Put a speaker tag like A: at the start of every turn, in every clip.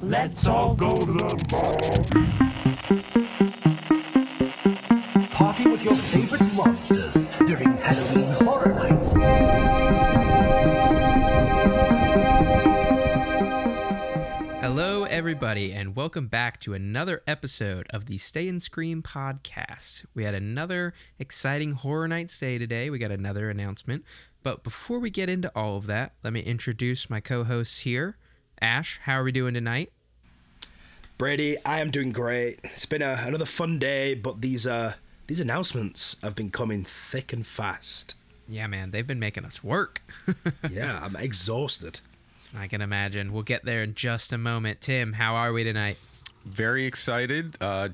A: Let's all go to the mall.
B: Party with your favorite monsters during Halloween Horror Nights.
C: Hello, everybody, and welcome back to another episode of the Stay and Scream podcast. We had another exciting Horror Nights day today. We got another announcement. But before we get into all of that, let me introduce my co-hosts here. Ash, how are we doing tonight?
D: Brady, I am doing great. It's been another fun day, but these announcements have been coming thick and fast.
C: Yeah, man, they've been making us work.
D: Yeah, I'm exhausted.
C: I can imagine. We'll get there in just a moment. Tim, how are we tonight?
E: Very excited. I'm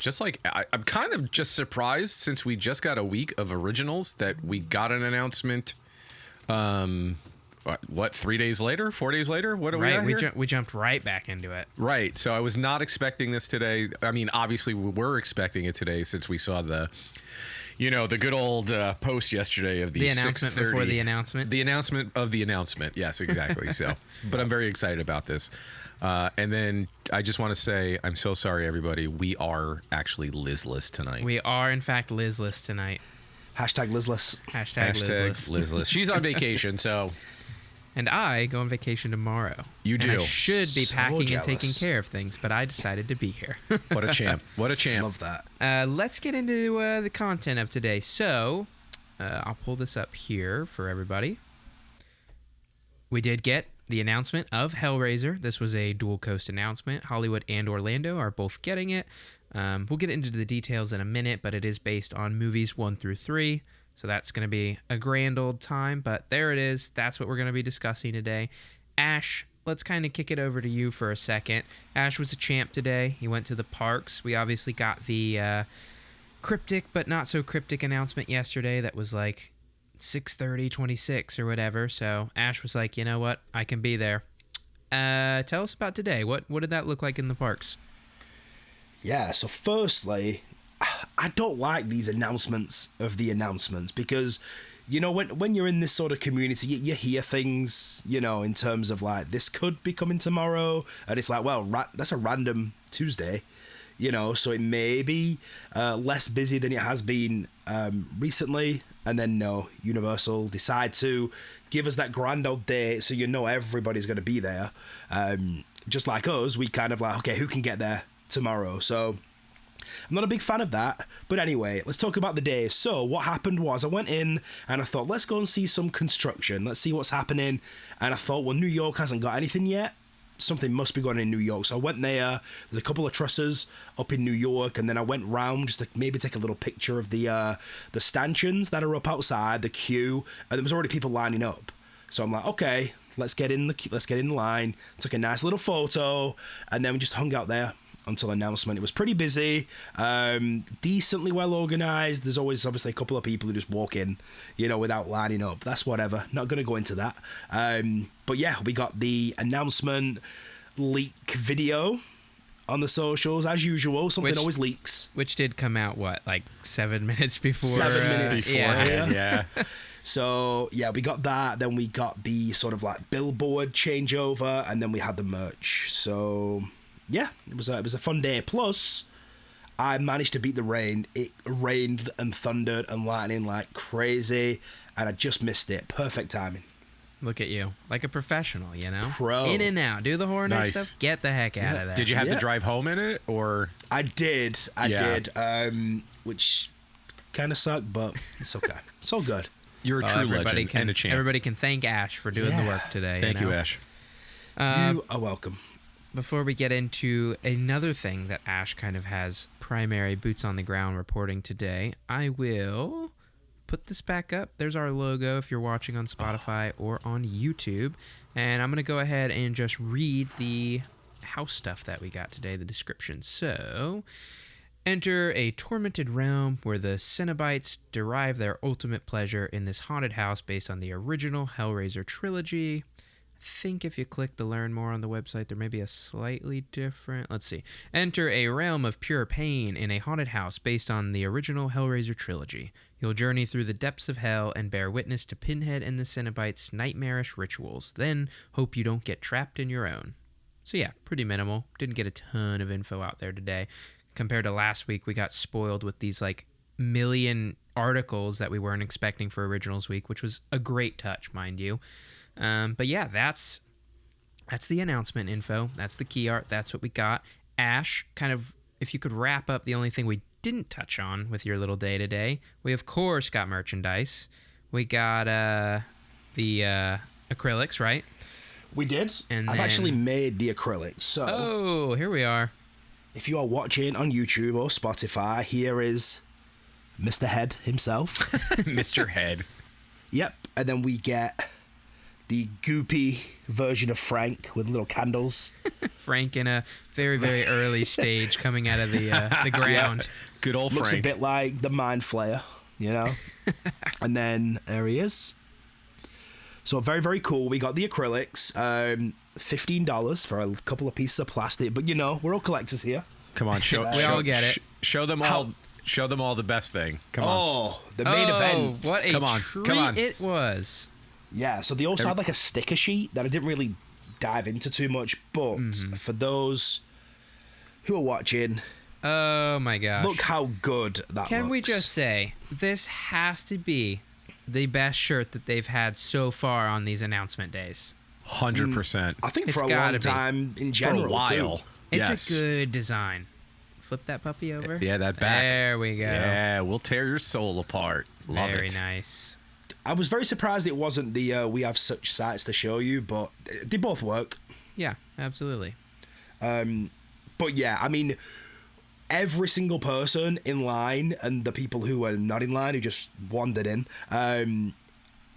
E: kind of just surprised since we just got a week of originals that we got an announcement. 3 days later, 4 days later? What are we at here?
C: We jumped right back into it.
E: Right. So I was not expecting this today. I mean, obviously we were expecting it today since we saw the good old post yesterday of
C: the announcement before the announcement.
E: The announcement of the announcement. Yes, exactly. So, but I'm very excited about this. And then I just want to say, I'm so sorry, everybody. We are actually Lizzless tonight.
C: We are, in fact, Lizzless tonight.
D: Hashtag Lizzless.
C: Hashtag
E: Lizzless. She's on vacation, so...
C: And I go on vacation tomorrow.
E: You do.
C: And I should be
D: So
C: packing
D: jealous.
C: and taking care of things, but I decided to be here.
E: What a champ. What a champ.
D: Love that.
C: Let's get into the content of today. So, I'll pull this up here for everybody. We did get the announcement of Hellraiser. This was a dual coast announcement. Hollywood and Orlando are both getting it. We'll get into the details in a minute, but it is based on movies 1 through 3. So that's going to be a grand old time, but there it is. That's what we're going to be discussing today. Ash, let's kind of kick it over to you for a second. Ash was a champ today. He went to the parks. We obviously got the cryptic but not so cryptic announcement yesterday that was like 6:30:26 or whatever. So Ash was like, you know what? I can be there. Tell us about today. What did that look like in the parks?
D: Yeah, so firstly, I don't like these announcements of the announcements because, when you're in this sort of community, you hear things, in terms of like, this could be coming tomorrow. And it's like, well, that's a random Tuesday, so it may be less busy than it has been recently. And then, no, Universal decide to give us that grand old date so everybody's going to be there. Just like us, we kind of like, okay, who can get there tomorrow? So... I'm not a big fan of that, but anyway, let's talk about the day. So what happened was I went in and I thought, let's go and see some construction. Let's see what's happening. And I thought, well, New York hasn't got anything yet. Something must be going on in New York. So I went there. There's a couple of trusses up in New York, and then I went round just to maybe take a little picture of the stanchions that are up outside, the queue, and there was already people lining up. So I'm like, okay, let's get in the line. Took a nice little photo, and then we just hung out there until announcement. It was pretty busy, decently well organized. There's always obviously a couple of people who just walk in, without lining up. That's whatever. Not going to go into that. But yeah, we got the announcement leak video on the socials as usual. Something always leaks.
C: Which did come out, like 7 minutes before?
D: 7 minutes before,
E: Yeah.
D: So yeah, we got that. Then we got the sort of like billboard changeover, and then we had the merch. So yeah, it was a fun day. Plus, I managed to beat the rain. It rained and thundered and lightning like crazy, and I just missed it. Perfect timing.
C: Look at you, like a professional,
D: Pro.
C: In and out, do the Horror Nights
E: Nice.
C: stuff. Get the heck out of there.
E: Did you have to drive home in it, or?
D: I did.
E: Yeah.
D: Which kind of sucked, but it's okay. It's all good.
E: You're a true legend and a champ.
C: Everybody can thank Ash for doing the work today.
E: Thank you, Ash.
D: You are welcome.
C: Before we get into another thing that Ash kind of has primary boots on the ground reporting today, I will put this back up. There's our logo if you're watching on Spotify or on YouTube. And I'm going to go ahead and just read the house stuff that we got today, the description. So, enter a tormented realm where the Cenobites derive their ultimate pleasure in this haunted house based on the original Hellraiser trilogy. Think if you click to learn more on the website, there may be a slightly different... Let's see. Enter a realm of pure pain in a haunted house based on the original Hellraiser trilogy. You'll journey through the depths of hell and bear witness to Pinhead and the Cenobites' nightmarish rituals. Then, hope you don't get trapped in your own. So yeah, pretty minimal. Didn't get a ton of info out there today. Compared to last week, we got spoiled with these like million articles that we weren't expecting for Originals Week, which was a great touch, mind you. But yeah, that's the announcement info. That's the key art. That's what we got. Ash, kind of, if you could wrap up the only thing we didn't touch on with your little day today, we of course got merchandise. We got the acrylics, right?
D: We did.
C: And
D: I've
C: then-
D: actually made the acrylics. So
C: Oh, here we are.
D: if you are watching on YouTube or Spotify, here is Mr. Head himself.
E: Mr. Head.
D: Yep. And then we get the goopy version of Frank with little candles.
C: Frank in a very, very early stage coming out of the ground.
E: Good old
D: Looks
E: Frank.
D: a bit like the Mind Flayer, you know? And then there he is. So very, very cool. We got the acrylics. $15 for a couple of pieces of plastic. But, you know, we're all collectors here.
E: Come on, show.
C: We all get it.
E: Show them all. Show them all the best thing. Come on.
D: Oh, the main event.
C: What a
E: Come on,
C: treat
E: come on.
C: it was.
D: Yeah, so they also had like a sticker sheet that I didn't really dive into too much. But for those who are watching,
C: Oh my gosh.
D: look how good that
C: Can
D: looks.
C: we just say, this has to be the best shirt that they've had so far on these announcement days.
E: 100%.
D: I think
C: It's
D: for a
C: gotta
D: long
C: be.
D: time in
E: For
D: general,
E: a while.
D: too.
C: It's
E: Yes.
C: a good design. Flip that puppy over.
E: Yeah, that back.
C: There we go.
E: Yeah, we'll tear your soul apart. Love
C: Very
E: it.
C: nice.
D: I was very surprised it wasn't the we have such sights to show you, but they both work.
C: Yeah, absolutely.
D: But yeah, I mean, every single person in line and the people who were not in line who just wandered in,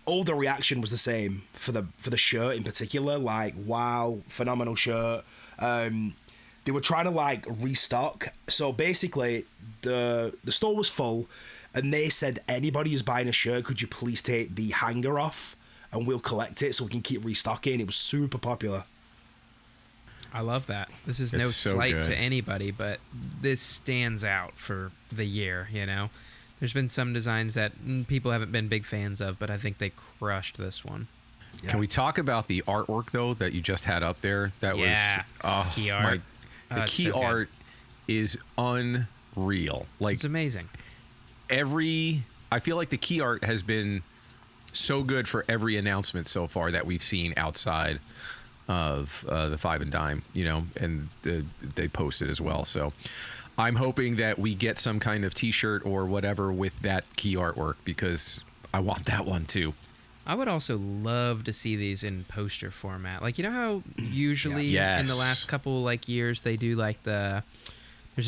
D: all the reaction was the same for the shirt in particular. Like, wow, phenomenal shirt. They were trying to like restock. So basically, the store was full, and they said anybody who's buying a shirt, could you please take the hanger off, and we'll collect it so we can keep restocking. It was super popular.
C: I love that. This is no
E: It's so
C: slight
E: good.
C: to anybody, but this stands out for the year, you know? There's been some designs that people haven't been big fans of, but I think they crushed this one.
D: Yeah.
E: Can we talk about the artwork though that you just had up there? That
C: Yeah,
E: was
C: key art.
E: The
C: it's
E: key
C: so good.
E: art is unreal. Like
C: It's amazing.
E: I feel like the key art has been so good for every announcement so far that we've seen outside of the Five and Dime, you know, and they posted as well. So I'm hoping that we get some kind of t-shirt or whatever with that key artwork, because I want that one too.
C: I would also love to see these in poster format. Like, you know how usually
E: Yeah.
C: in the
E: Yes.
C: last couple like years they do like there's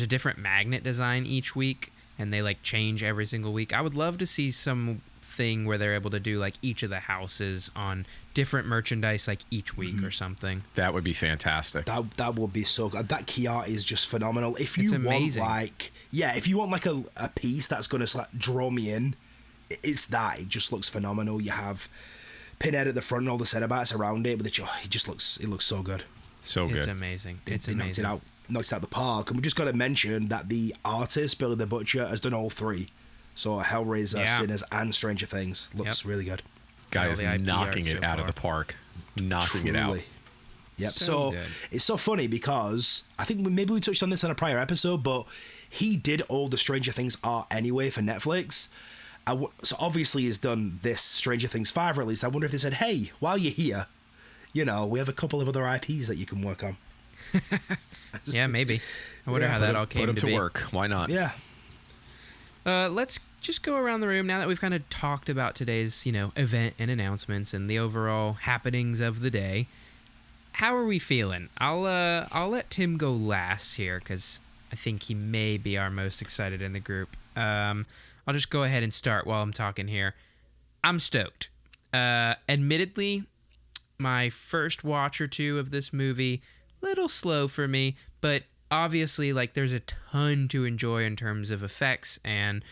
C: a different magnet design each week and they like change every single week. I would love to see something where they're able to do like each of the houses on different merchandise like each week or something.
E: That would be fantastic.
D: That would be so good. That key art is just phenomenal. If
C: It's
D: you want
C: amazing.
D: if you want like a piece that's gonna like draw me in, it's that. It just looks phenomenal. You have Pinhead at the front and all the Cenobites around it, but it looks so good.
E: So good.
C: It's amazing. It's
D: They
C: amazing.
D: knocked it out the park. And we just got to mention that the artist Billy the Butcher has done all three. So Hellraiser,
C: Yeah.
D: Sinners, and Stranger Things looks
C: Yep.
D: really good.
E: Guy
C: all
E: is
C: the IP
E: knocking
C: art
E: it
C: so
E: out of
C: far.
E: the park. Knocking it out.
D: Truly. Yep.
C: So
D: So
C: good.
D: it's so funny because I think maybe we touched on this in a prior episode, but he did all the Stranger Things art anyway for Netflix. So obviously he's done this Stranger Things 5 release. I wonder if they said, hey, while you're here, you know, we have a couple of other IPs that you can work on.
C: Yeah, maybe. I wonder
D: Yeah,
C: how that all came
E: Put him
C: to
E: to
C: be.
E: work. Why not?
D: Yeah.
C: Let's just go around the room now that we've kind of talked about today's, event and announcements and the overall happenings of the day. How are we feeling? I'll let Tim go last here because I think he may be our most excited in the group. I'll just go ahead and start while I'm talking here. I'm stoked. Admittedly, my first watch or two of this movie, little slow for me, but obviously, like, there's a ton to enjoy in terms of effects and,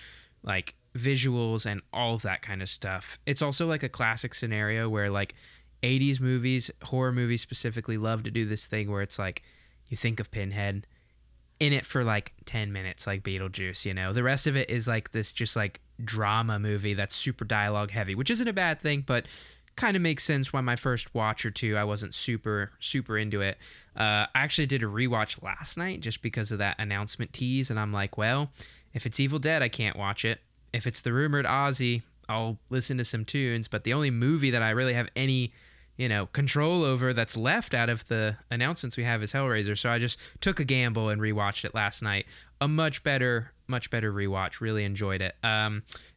C: like, visuals and all of that kind of stuff. It's also, like, a classic scenario where, like, 80s movies, horror movies specifically, love to do this thing where it's, like, you think of Pinhead in it for, like, 10 minutes, like Beetlejuice, you know? The rest of it is, like, this just, like, drama movie that's super dialogue heavy, which isn't a bad thing, but kind of makes sense why my first watch or two I wasn't super into it. I actually did a rewatch last night just because of that announcement tease, and I'm like, well, if it's Evil Dead, I can't watch it. If it's the rumored Ozzy, I'll listen to some tunes. But the only movie that I really have any, control over that's left out of the announcements we have is Hellraiser. So I just took a gamble and rewatched it last night. A much better rewatch. Really enjoyed it.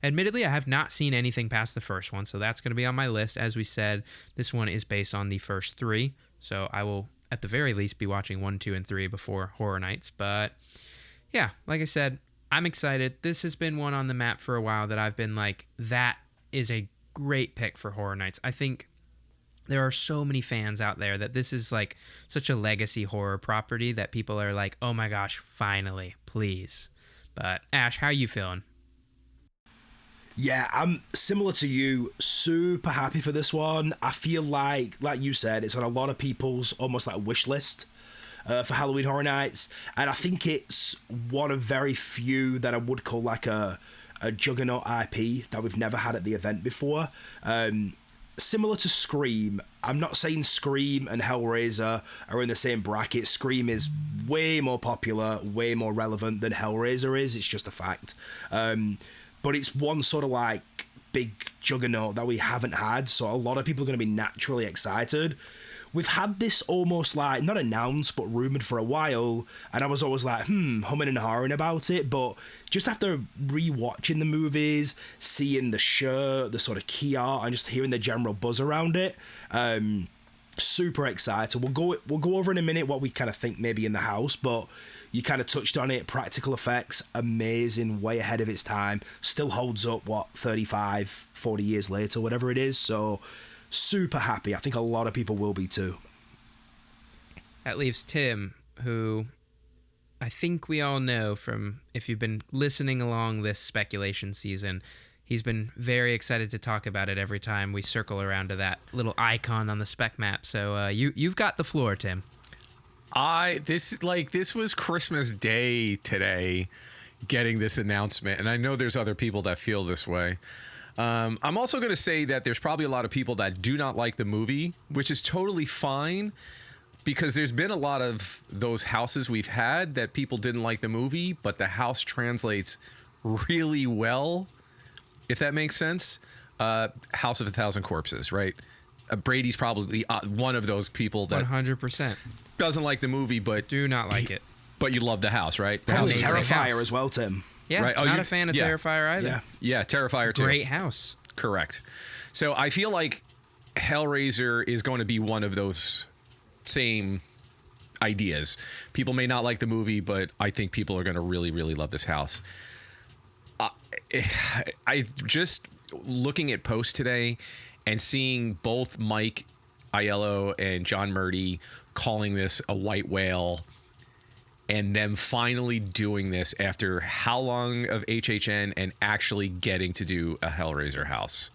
C: Admittedly, I have not seen anything past the first one, so that's going to be on my list. As we said, this one is based on the first three, so I will, at the very least, be watching 1, 2, and 3 before Horror Nights. But yeah, like I said, I'm excited. This has been one on the map for a while that I've been like, that is a great pick for Horror Nights. I think there are so many fans out there that this is like such a legacy horror property that people are like, oh my gosh, finally, please. But Ash, how are you feeling?
D: Yeah, I'm similar to you, super happy for this one. I feel like you said, it's on a lot of people's almost like wish list for Halloween Horror Nights, and I think it's one of very few that I would call like a juggernaut IP that we've never had at the event before. Similar to Scream, I'm not saying Scream and Hellraiser are in the same bracket. Scream is way more popular, way more relevant than Hellraiser is. It's just a fact. But it's one sort of like big juggernaut that we haven't had, so a lot of people are going to be naturally excited. We've had this almost like, not announced, but rumoured for a while, and I was always like, humming and hawing about it, but just after rewatching the movies, seeing the shirt, the sort of key art, and just hearing the general buzz around it, super excited. We'll go over in a minute what we kind of think maybe in the house, but you kind of touched on it. Practical effects, amazing, way ahead of its time, still holds up, 35, 40 years later, whatever it is, so super happy. I think a lot of people will be too.
C: That leaves Tim, who I think we all know from, if you've been listening along this speculation season, he's been very excited to talk about it every time we circle around to that little icon on the spec map. So you've got the floor, Tim.
E: This was Christmas Day today, getting this announcement, and I know there's other people that feel this way. I'm also going to say that there's probably a lot of people that do not like the movie, which is totally fine, because there's been a lot of those houses we've had that people didn't like the movie, but the house translates really well, if that makes sense. House of a Thousand Corpses, right? Brady's probably one of those people that
C: 100%
E: doesn't like the movie, but
C: do not like it.
E: But you love the house, right? The
D: Probably
E: house is
D: Terrifier
C: house
D: as well, Tim.
C: Yeah,
E: right.
C: Not a fan of Terrifier either.
E: Yeah, Terrifier too.
C: Great house.
E: Correct. So I feel like Hellraiser is going to be one of those same ideas. People may not like the movie, but I think people are going to really, really love this house. I just looking at posts today and seeing both Mike Aiello and John Murdy calling this a white whale, and them finally doing this after how long of HHN and actually getting to do a Hellraiser house.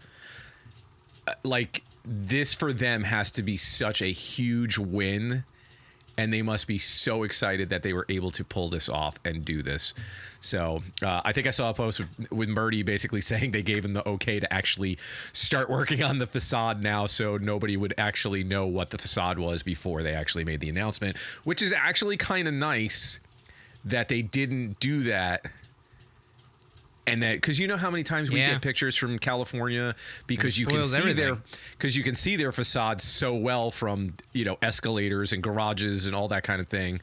E: Like, this for them has to be such a huge win, and they must be so excited that they were able to pull this off and do this. So I think I saw a post with Murdy basically saying they gave him the okay to actually start working on the facade now, so nobody would actually know what the facade was before they actually made the announcement, which is actually kind of nice that they didn't do that. And that, because you know how many times we get pictures from California, because you can see their facades so well from, escalators and garages and all that kind of thing.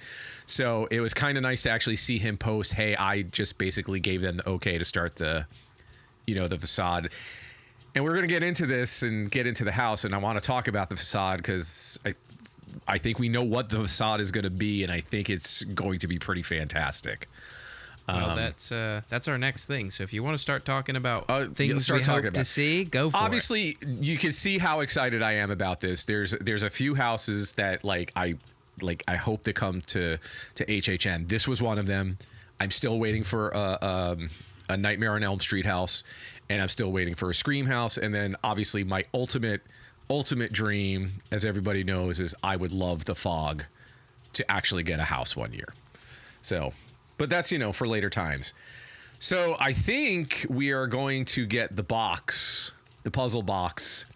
E: So it was kind of nice to actually see him post, hey, I just basically gave them the okay to start the facade. And we're going to get into this and get into the house, and I want to talk about the facade because I think we know what the facade is going to be, and I think it's going to be pretty fantastic.
C: Well, that's our next thing. So if you want to start talking about things we hope to see, go for it.
E: Obviously, you can see how excited I am about this. There's a few houses that I hope to come to HHN. This was one of them. I'm still waiting for a Nightmare on Elm Street house, and I'm still waiting for a Scream house. And then obviously my ultimate dream, as everybody knows, is I would love the Fog to actually get a house one year. So. But that's, for later times. So I think we are going to get the puzzle box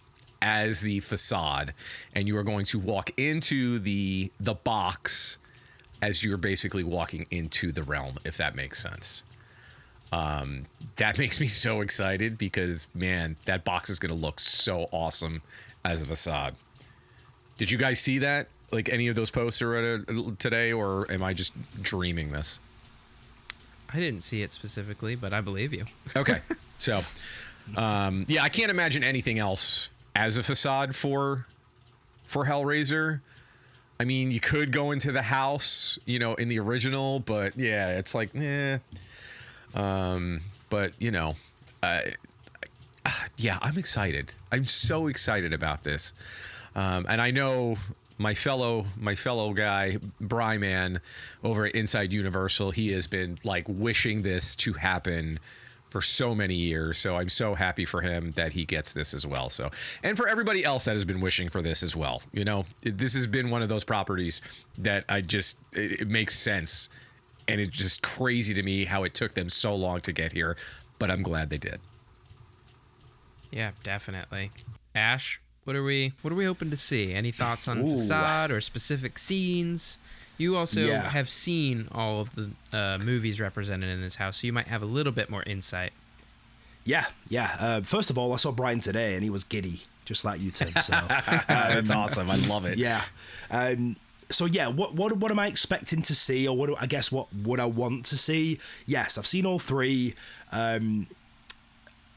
E: as the facade, and you are going to walk into the box as you're basically walking into the realm, if that makes sense. That makes me so excited because, man, that box is going to look so awesome as a facade. Did you guys see that? Like any of those posts today, or am I just dreaming this?
C: I didn't see it specifically, but I believe you.
E: Okay. So, yeah, I can't imagine anything else as a facade for Hellraiser. I mean, you could go into the house, you know, in the original, but yeah, it's like, but you know, yeah, I'm excited. I'm so excited about this. And I know my fellow guy, Bryman, over at Inside Universal, he has been like wishing this to happen for so many years. So I'm so happy for him that he gets this as well. So, and for everybody else that has been wishing for this as well, you know, this has been one of those properties that it makes sense. And it's just crazy to me how it took them so long to get here, but I'm glad they did.
C: Yeah, definitely. Ash, what are we hoping to see? Any thoughts on facade or specific scenes? You also have seen all of the movies represented in this house, so you might have a little bit more insight.
D: Yeah. First of all, I saw Brian today, and he was giddy, just like you, Tim. So
E: that's awesome. I love it.
D: Yeah. So yeah, what am I expecting to see, or what would I want to see? Yes, I've seen all three. And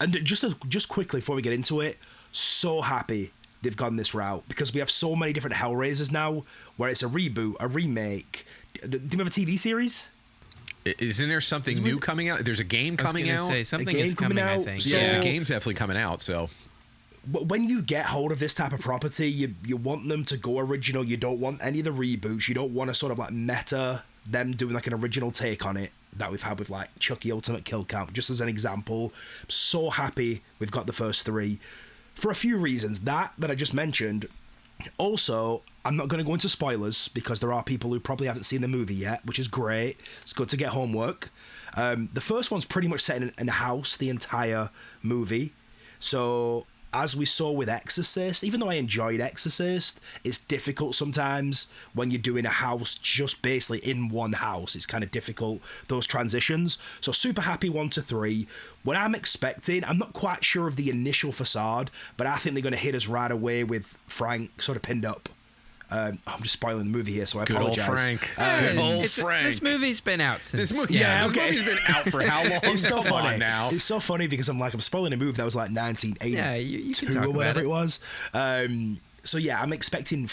D: just quickly before we get into it, so happy they've gone this route because we have so many different Hellraisers now, where it's a reboot, a remake. Do you have a TV series?
E: Isn't there something new coming out? There's a game coming out.
C: Say, something is coming out. I think.
E: Yeah, there's a game definitely coming out. So
D: when you get hold of this type of property, you want them to go original. You don't want any of the reboots. You don't want to sort of like meta them doing like an original take on it that we've had with like Chucky Ultimate Kill Count, just as an example. I'm so happy we've got the first three for a few reasons that I just mentioned. Also, I'm not going to go into spoilers because there are people who probably haven't seen the movie yet, which is great. It's good to get homework. The first one's pretty much set in a house, the entire movie. So as we saw with Exorcist, even though I enjoyed Exorcist, it's difficult sometimes when you're doing a house just basically in one house. It's kind of difficult, those transitions. So super happy 1 to 3. What I'm expecting, I'm not quite sure of the initial facade, but I think they're going to hit us right away with Frank sort of pinned up. I'm just spoiling the movie here, so I apologize.
E: Good old Frank.
C: Good old Frank. This movie's been out since...
E: This movie's been out for how long?
D: It's so
E: Come
D: funny.
E: on now.
D: It's so funny because I'm spoiling a movie that was like 1982
C: yeah, you can talk
D: or whatever
C: about
D: it was. So yeah, I'm expecting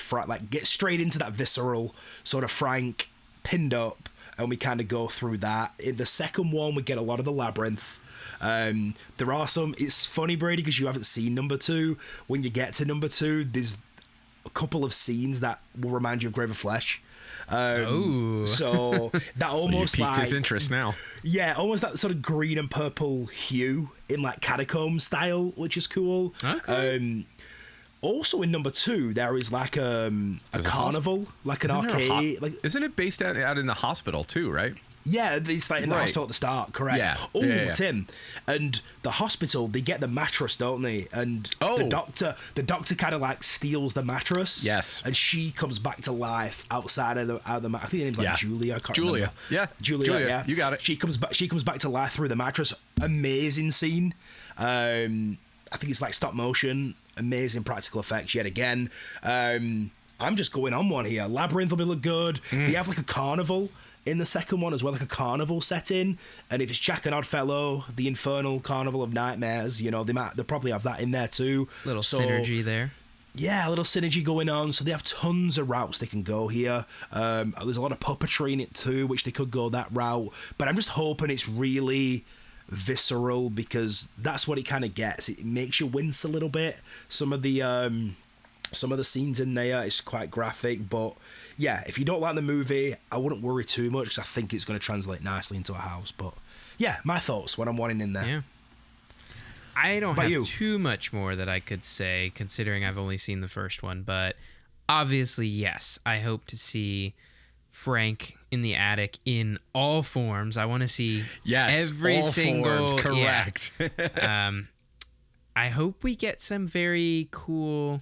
D: get straight into that visceral sort of Frank pinned up, and we kind of go through that. In the second one, we get a lot of the labyrinth. There are some... It's funny, Brady, because you haven't seen number 2. When you get to number 2, there's a couple of scenes that will remind you of Grave of Flesh. So that almost
E: piqued his interest now.
D: Yeah, almost that sort of green and purple hue in like catacomb style, which is cool. Okay. Also in number 2, there is like a carnival, like an arcade.
E: Isn't it based out in the hospital too, right?
D: Yeah, it's like in the hospital at the start, correct?
E: Yeah.
D: Oh, Tim, and the hospital, they get the mattress, don't they? And the doctor kind of like steals the mattress.
E: Yes.
D: And she comes back to life outside of the I think her name's like Julia. I can't remember.
E: Yeah. Julia. You got it.
D: She comes back to life through the mattress. Amazing scene. I think it's like stop motion. Amazing practical effects yet again. I'm just going on one here. Labyrinth will look good. They have like a carnival in the second one as well, like a carnival setting. And if it's Jack and Oddfellow, the Infernal Carnival of Nightmares, you know, they'll probably have that in there too.
C: Little synergy there.
D: Yeah, a little synergy going on. So they have tons of routes they can go here. There's a lot of puppetry in it too, which they could go that route. But I'm just hoping it's really visceral because that's what it kind of gets. It makes you wince a little bit. Some of the scenes in there, it's quite graphic, but yeah, if you don't like the movie, I wouldn't worry too much because I think it's going to translate nicely into a house. But yeah, my thoughts, what I'm wanting in there.
C: Yeah. I don't have too much more that I could say, considering I've only seen the first one, but obviously, yes, I hope to see Frank in the attic in all forms. I want to see every
E: all
C: single
E: forms, correct.
C: Yeah. I hope we get some very cool.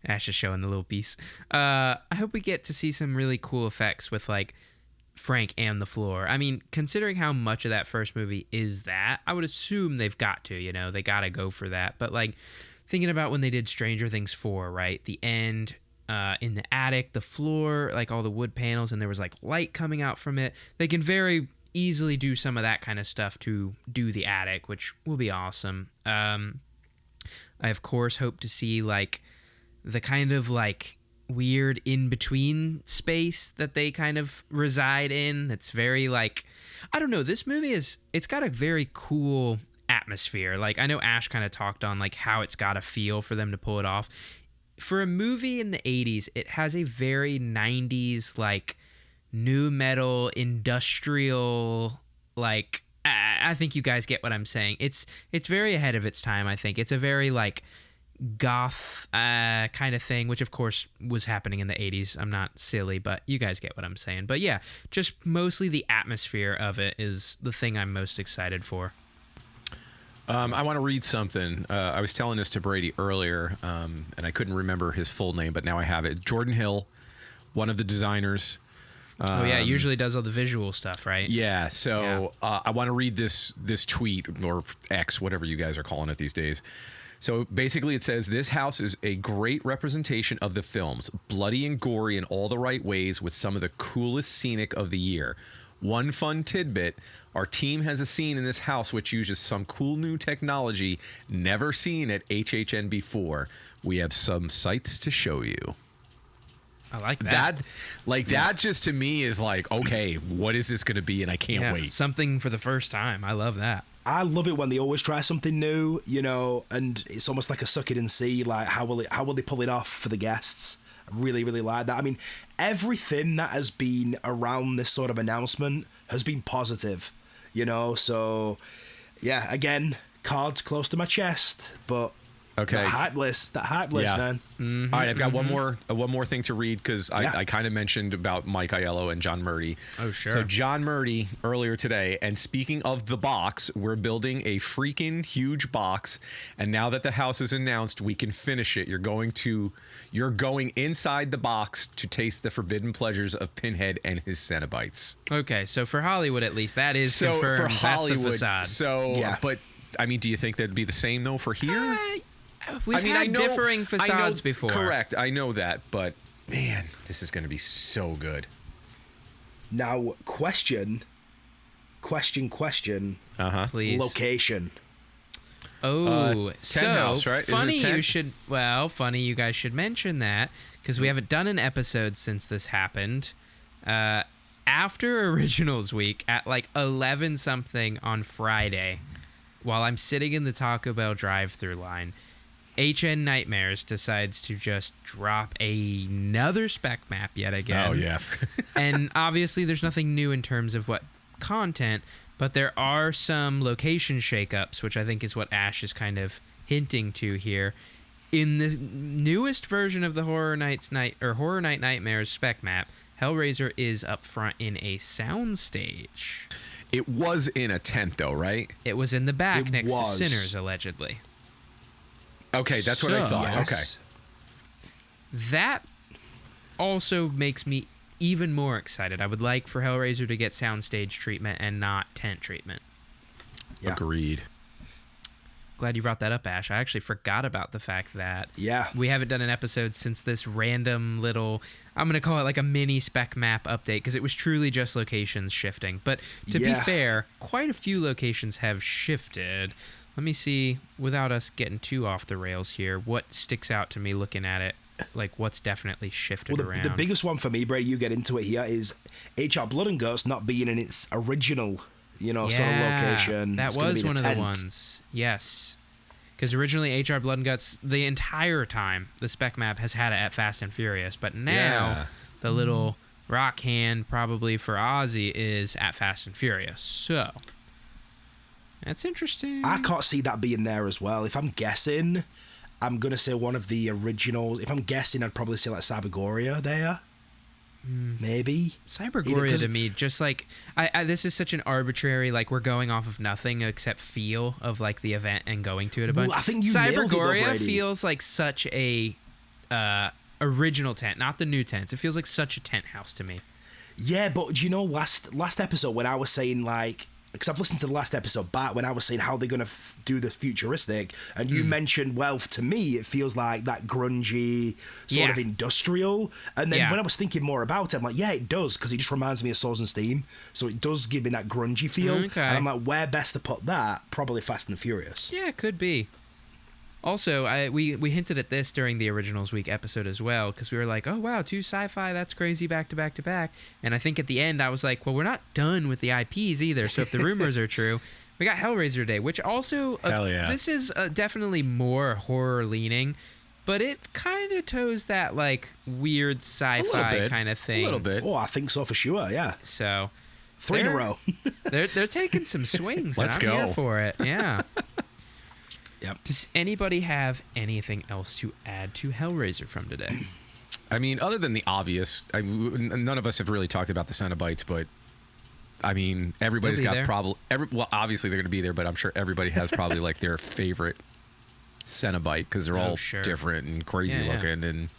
C: Ash is showing the little piece. I hope we get to see some really cool effects with like Frank and the floor. I mean, considering how much of that first movie is that, I would assume they've got to, they got to go for that. But like thinking about when they did Stranger Things 4, right? The end in the attic, the floor, like all the wood panels, and there was like light coming out from it. They can very easily do some of that kind of stuff to do the attic, which will be awesome. I of course hope to see like the kind of like weird in between space that they kind of reside in. That's very like, I don't know, this movie it's got a very cool atmosphere. Like I know Ash kind of talked on like how it's got to feel for them to pull it off. For a movie in the 80s, it has a very 90s like new metal industrial, like I think you guys get what I'm saying. It's very ahead of its time. I think it's a very like goth kind of thing, which of course was happening in the 80s. I'm not silly, but you guys get what I'm saying. But yeah, just mostly the atmosphere of it is the thing I'm most excited for.
E: I want to read something. I was telling this to Brady earlier, and I couldn't remember his full name, but now I have it. Jordan Hill, one of the designers.
C: Usually does all the visual stuff, right?
E: Yeah, so I want to read this tweet, or X, whatever you guys are calling it these days. So basically it says, this house is a great representation of the films, bloody and gory in all the right ways with some of the coolest scenic of the year. One fun tidbit, our team has a scene in this house which uses some cool new technology never seen at HHN before. We have some sights to show you.
C: I like that.
E: That just to me is like, okay, what is this going to be? And I can't wait.
C: Something for the first time. I love that.
D: I love it when they always try something new, and it's almost like a suck it and see, like how will they pull it off for the guests? I really, really like that. I mean, everything that has been around this sort of announcement has been positive, so yeah, again, cards close to my chest, but
E: okay,
D: that hype list, man.
E: Mm-hmm, all right, I've got one more thing to read because I kind of mentioned about Mike Aiello and John Murdy.
C: Oh, sure.
E: So John Murdy earlier today, and speaking of the box, we're building a freaking huge box, and now that the house is announced, we can finish it. You're going inside the box to taste the forbidden pleasures of Pinhead and his Cenobites.
C: Okay, so for Hollywood at least, that is confirmed.
E: For Hollywood,
C: that's the facade.
E: So, yeah. But I mean, do you think that'd be the same though for here?
C: We've had differing facades before.
E: Correct, I know that, but man, this is going to be so good.
D: Now, question.
C: Please.
D: Location.
C: Oh,
E: so house, right?
C: Funny you guys should mention that because we haven't done an episode since this happened. After Originals Week at like 11 something on Friday, while I'm sitting in the Taco Bell drive-thru line, HN Nightmares decides to just drop another spec map yet again.
E: Oh, yeah.
C: And obviously there's nothing new in terms of what content, but there are some location shakeups, which I think is what Ash is kind of hinting to here. In the newest version of the Horror Night Nightmares spec map, Hellraiser is up front in a soundstage.
E: It was in a tent, though, right?
C: It was in the back next to Sinners, allegedly.
E: Okay, that's what I thought.
D: Yes.
E: Okay.
C: That also makes me even more excited. I would like for Hellraiser to get soundstage treatment and not tent treatment.
D: Yeah.
E: Agreed.
C: Glad you brought that up, Ash. I actually forgot about the fact that
D: we
C: haven't done an episode since this random little, I'm going to call it like a mini spec map update, because it was truly just locations shifting. But to be fair, quite a few locations have shifted. Let me see, without us getting too off the rails here, what sticks out to me looking at it, like what's definitely shifted around.
D: The biggest one for me, Brady, you get into it here, is HR Blood and Guts not being in its original, sort of location.
C: That was one of the ones. Yes. Because originally HR Blood and Guts, the entire time, the spec map has had it at Fast and Furious, but now the little rock hand probably for Ozzy is at Fast and Furious. So that's interesting.
D: I can't see that being there as well. If I'm guessing, I'm going to say one of the originals. If I'm guessing, I'd probably say like Sabagoria there. maybe.
C: Cybergoria to me, just like I this is such an arbitrary, like we're going off of nothing except feel of like the event and going to it a bunch.
D: Well, I think you nailed it, though,
C: Cybergoria
D: Brady.
C: feels like such a original tent, not the new tents. It feels like such a tent house to me.
D: Yeah, but do you know last episode when I was saying like, because I've listened to the last episode back when I was saying how they're gonna do the futuristic, and you mentioned, well, to me it feels like that grungy sort of industrial, and then when I was thinking more about it, I'm like, yeah, it does, because it just reminds me of Swords and Steam, so it does give me that grungy feel.
C: Okay.
D: And I'm like, where best to put that? Probably Fast and Furious.
C: Yeah, it could be. Also, we hinted at this during the Originals Week episode as well, because we were like, oh, wow, 2 sci-fi, that's crazy, back to back to back. And I think at the end, I was like, well, we're not done with the IPs either, so if the rumors are true, we got Hellraiser Day, which also,
E: Hell yeah.
C: this is definitely more horror-leaning, but it kind of toes that, like, weird sci-fi kind of thing.
E: A little bit.
D: Oh, I think so for sure, yeah.
C: So...
D: 3 in a row.
C: they're taking some swings,
E: Let's
C: and I'm here
E: go.
C: for it, yeah.
D: Yep.
C: Does anybody have anything else to add to Hellraiser from today?
E: I mean, other than the obvious, none of us have really talked about the Cenobites, but I mean, everybody's got probably well, obviously they're going to be there, but I'm sure everybody has probably like their favorite Cenobite because they're all different and crazy looking, and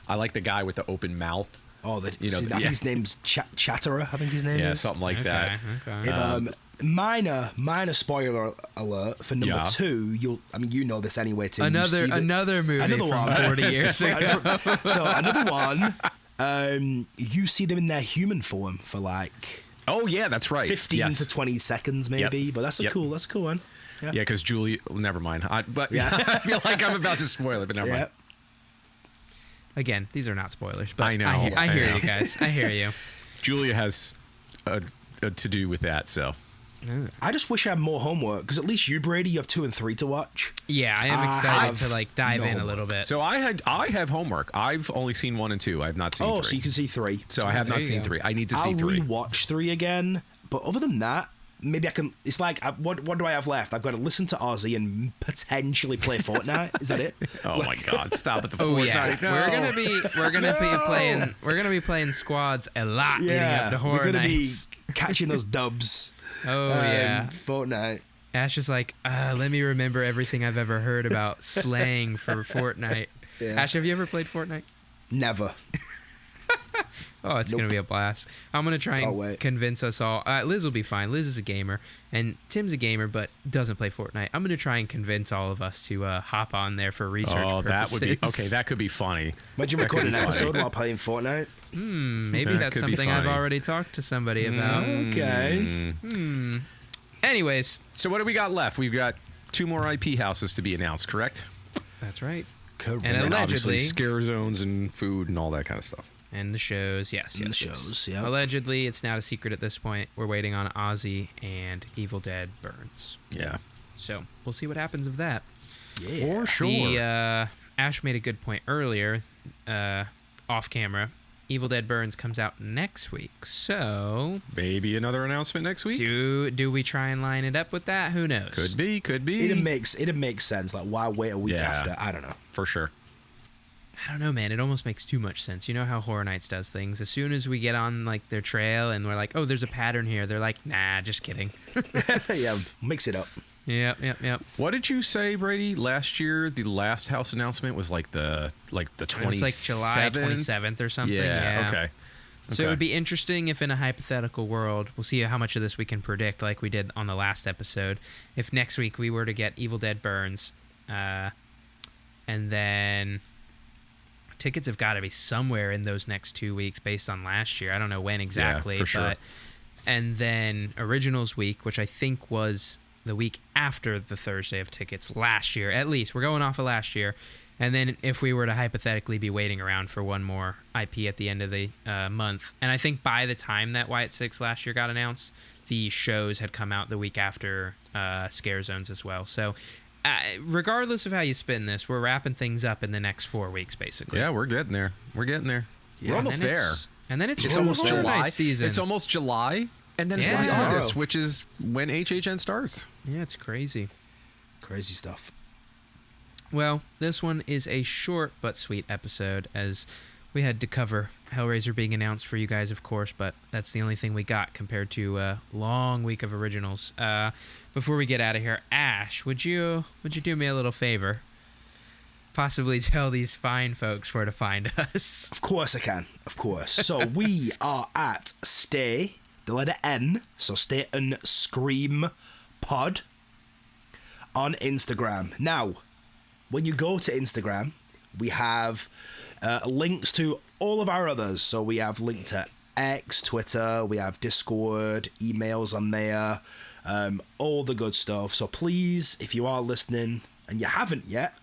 E: I like the guy with the open mouth.
D: Oh, I think his name's Chatterer. I think his name is.
E: Yeah, something like that.
C: Okay.
D: Minor spoiler alert for number 2. You know this anyway, Tim.
C: Another movie from 40 years ago.
D: So another one. You see them in their human form for like.
E: Oh yeah, that's right.
D: 15 to 20 seconds maybe, but that's a cool one.
E: Yeah, because Julie. Well, never mind. I feel like I'm about to spoil it, but never mind.
C: Again, these are not spoilers, but
E: I know.
C: I hear you guys. I hear you.
E: Julia has a to do with that, so.
D: I just wish I had more homework, because at least you, Brady, you have 2 and 3 to watch.
C: Yeah, I am excited to like dive in a little bit.
E: So I have homework. I've only seen 1 and 2. I have not seen 3.
D: Oh, so you can see 3.
E: So I have not seen 3. I need to see 3.
D: I'll rewatch 3 again, but other than that, maybe I can. It's like, what do I have left? I've got to listen to Ozzy and potentially play Fortnite. Is that it?
E: Oh my God! Stop at the Fortnite.
C: Yeah.
E: No.
C: We're gonna be playing squads a lot leading up to Horror
D: we're gonna
C: Nights.
D: be catching those dubs. Fortnite.
C: Ash is like, let me remember everything I've ever heard about slang for Fortnite.
D: Yeah.
C: Ash, have you ever played Fortnite?
D: Never.
C: Oh, it's going to be a blast. I'm going to try and convince us all. Liz will be fine. Liz is a gamer, and Tim's a gamer, but doesn't play Fortnite. I'm going to try and convince all of us to hop on there for research purposes.
E: That would be... Okay, that could be funny.
D: Imagine recording an episode while playing Fortnite.
C: Maybe that's something I've already talked to somebody about.
D: Okay.
C: Anyways.
E: So what do we got left? We've got 2 more IP houses to be announced, correct?
C: That's right.
D: Correct.
C: And
E: obviously
C: allegedly...
E: scare zones and food and all that kind of stuff.
C: And the shows, yes.
D: Yeah.
C: Allegedly, it's not a secret at this point. We're waiting on Ozzy and Evil Dead Burns.
E: Yeah.
C: So we'll see what happens of that.
D: Yeah.
E: For sure.
C: Ash made a good point earlier, off camera. Evil Dead Burns comes out next week, so
E: maybe another announcement next week.
C: Do we try and line it up with that? Who knows?
E: Could be.
D: It makes sense. Like, why wait a week after? I don't know.
E: For sure.
C: I don't know, man. It almost makes too much sense. You know how Horror Nights does things. As soon as we get on like their trail and we're like, oh, there's a pattern here, they're like, nah, just kidding.
D: Yeah, mix it up.
C: Yep.
E: What did you say, Brady? Last year, the last house announcement was like the 27th.
C: It was like July 27th or something. Yeah.
E: Okay.
C: So it would be interesting if in a hypothetical world, we'll see how much of this we can predict like we did on the last episode. If next week we were to get Evil Dead Burns, and then tickets have got to be somewhere in those next 2 weeks based on last year. I don't know when exactly,
E: for sure.
C: And then Originals Week, which I think was the week after the Thursday of tickets last year, at least. We're going off of last year. And then if we were to hypothetically be waiting around for one more IP at the end of the month, and I think by the time that Wyatt 6 last year got announced, the shows had come out the week after Scare Zones as well. So regardless of how you spin this, we're wrapping things up in the next 4 weeks, basically.
E: Yeah, we're getting there.
D: Yeah.
E: We're almost there.
C: And then it's
E: almost
C: Horror
E: July.
C: Night season.
E: It's almost July, and then it's
C: Yeah.
E: August, which is when HHN starts.
C: Yeah, it's crazy.
D: Crazy stuff.
C: Well, this one is a short but sweet episode as we had to cover Hellraiser being announced for you guys, of course, but that's the only thing we got compared to a long week of originals. Before we get out of here, Ash, would you do me a little favor? Possibly tell these fine folks where to find us.
D: Of course I can. Of course. So we are at Stay, the letter N, so Stay and Scream Pod on Instagram. Now, when you go to Instagram, we have links to all of our others. So we have link to X, Twitter, we have Discord, emails on there, all the good stuff. So please, if you are listening and you haven't yet,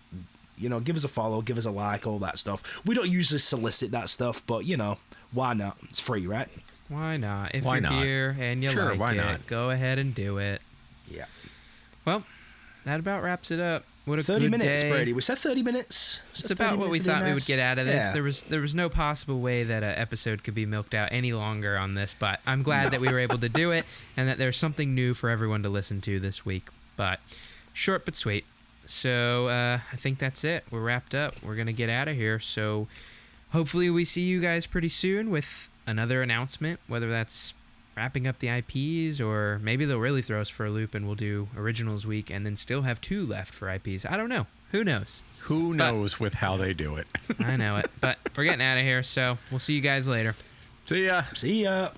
D: give us a follow, give us a like, all that stuff. We don't usually solicit that stuff, but, why not? It's free, right?
C: Why not? If
E: Why
C: you're
E: not?
C: here and you
E: Sure,
C: like
E: why
C: it,
E: not?
C: go ahead and do it.
D: Yeah.
C: Well, that about wraps it up. What a
D: 30
C: good
D: minutes,
C: day.
D: Brady. We said 30 minutes.
C: It's about what we thought we would get out of this.
D: Yeah.
C: There was no possible way that an episode could be milked out any longer on this, but I'm glad that we were able to do it and that there's something new for everyone to listen to this week. But short but sweet. So I think that's it. We're wrapped up. We're going to get out of here. So hopefully we see you guys pretty soon with another announcement, whether that's wrapping up the IPs or maybe they'll really throw us for a loop and we'll do Originals Week and then still have 2 left for IPs. I don't know. Who knows?
E: Who knows with how they do it?
C: I know it. But we're getting out of here, so we'll see you guys later.
E: See ya.
D: See ya.